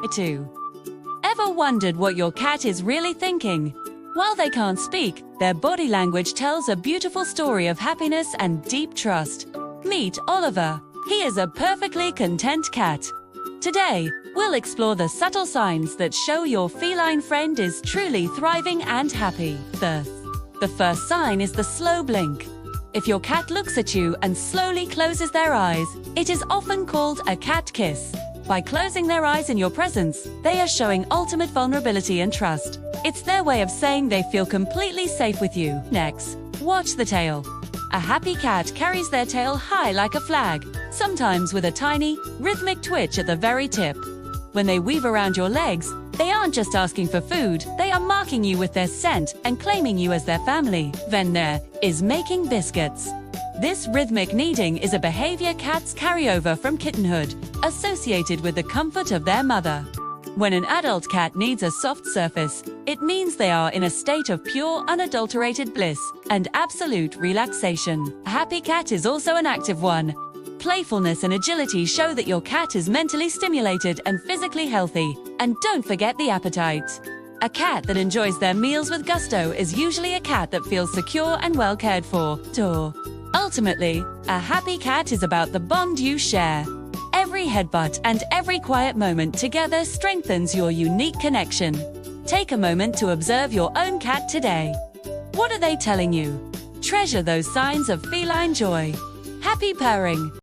2. Ever wondered what your cat is really thinking? While they can't speak, their body language tells a beautiful story of happiness and deep trust. Meet Oliver. He is a perfectly content cat. Today, we'll explore the subtle signs that show your feline friend is truly thriving and happy. The first sign is the slow blink. If your cat looks at you and slowly closes their eyes, it is often called a cat kiss. By closing their eyes in your presence, they are showing ultimate vulnerability and trust. It's their way of saying they feel completely safe with you. Next, watch the tail. A happy cat carries their tail high like a flag, sometimes with a tiny, rhythmic twitch at the very tip. When they weave around your legs, they aren't just asking for food, they are marking you with their scent and claiming you as their family. Then there is making biscuits. This rhythmic kneading is a behavior cats carry over from kittenhood, associated with the comfort of their mother. When an adult cat needs a soft surface, it means they are in a state of pure, unadulterated bliss and absolute relaxation. A happy cat is also an active one. Playfulness and agility show that your cat is mentally stimulated and physically healthy. And don't forget the appetite. A cat that enjoys their meals with gusto is usually a cat that feels secure and well cared for. Ultimately, a happy cat is about the bond you share. Every headbutt and every quiet moment together strengthens your unique connection. Take a moment to observe your own cat today. What are they telling you? Treasure those signs of feline joy. Happy purring!